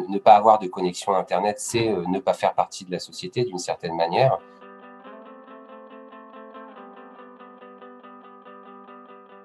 ne pas avoir de connexion Internet, c'est ne pas faire partie de la société d'une certaine manière.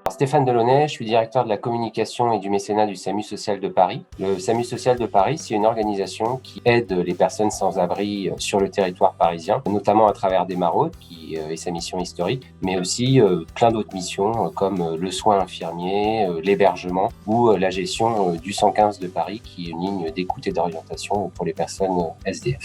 Alors, Stéphane Delaunay, je suis directeur de la communication et du mécénat du SAMU social de Paris. Le SAMU social de Paris, c'est une organisation qui aide les personnes sans abri sur le territoire parisien, notamment à travers des maraudes, qui est sa mission historique, mais aussi plein d'autres missions comme le soin infirmier, l'hébergement ou la gestion du 115 de Paris, qui est une ligne d'écoute et d'orientation pour les personnes SDF.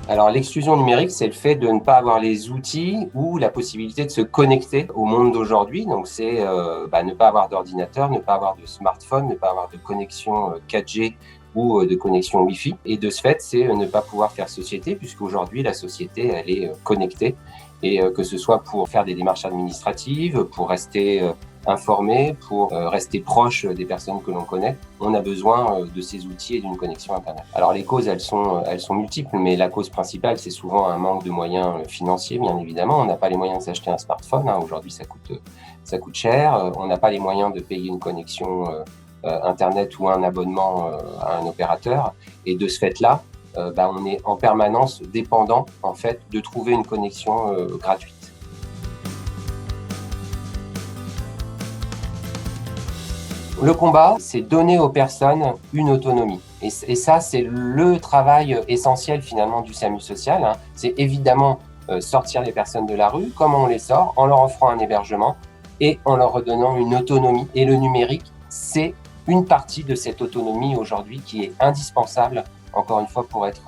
Alors, l'exclusion numérique, c'est le fait de ne pas avoir les outils ou la possibilité de se connecter au monde d'aujourd'hui. Donc, c'est ne pas avoir d'ordinateur, ne pas avoir de smartphone, ne pas avoir de connexion 4G ou de connexion Wi-Fi. Et de ce fait, c'est ne pas pouvoir faire société, puisqu'aujourd'hui, la société, elle est connectée. Et que ce soit pour faire des démarches administratives, pour rester informé, pour rester proche des personnes que l'on connaît, on a besoin de ces outils et d'une connexion Internet. Alors les causes, elles sont multiples, mais la cause principale, c'est souvent un manque de moyens financiers, bien évidemment. On n'a pas les moyens de s'acheter un smartphone, aujourd'hui ça coûte cher. On n'a pas les moyens de payer une connexion Internet ou un abonnement à un opérateur. Et de ce fait-là, on est en permanence dépendant en fait de trouver une connexion gratuite. Le combat, c'est donner aux personnes une autonomie. Et ça, c'est le travail essentiel finalement du SAMU social. C'est évidemment sortir les personnes de la rue. Comment on les sort? En leur offrant un hébergement et en leur redonnant une autonomie. Et le numérique, c'est une partie de cette autonomie aujourd'hui qui est indispensable, encore une fois, pour être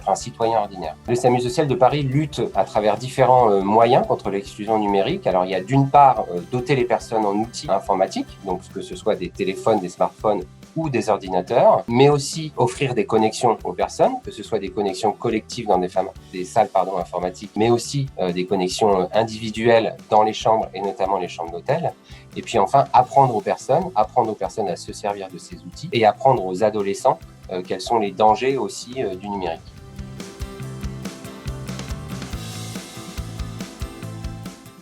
un citoyen ordinaire. Le SAMU social de Paris lutte à travers différents moyens contre l'exclusion numérique. Alors, il y a d'une part doter les personnes en outils informatiques, donc que ce soit des téléphones, des smartphones ou des ordinateurs, mais aussi offrir des connexions aux personnes, que ce soit des connexions collectives dans des salles informatiques, mais aussi des connexions individuelles dans les chambres et notamment les chambres d'hôtel. Et puis enfin, apprendre aux personnes à se servir de ces outils et apprendre aux adolescents quels sont les dangers aussi du numérique.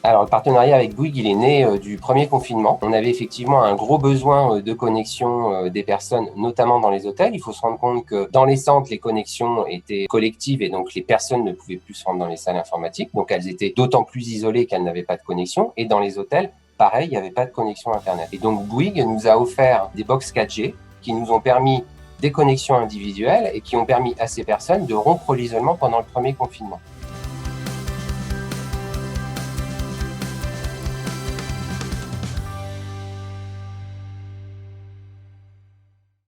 Alors, le partenariat avec Bouygues, il est né du premier confinement. On avait effectivement un gros besoin de connexion des personnes, notamment dans les hôtels. Il faut se rendre compte que dans les centres, les connexions étaient collectives et donc les personnes ne pouvaient plus se rendre dans les salles informatiques. Donc, elles étaient d'autant plus isolées qu'elles n'avaient pas de connexion. Et dans les hôtels, pareil, il n'y avait pas de connexion Internet. Et donc, Bouygues nous a offert des box 4G qui nous ont permis des connexions individuelles et qui ont permis à ces personnes de rompre l'isolement pendant le premier confinement.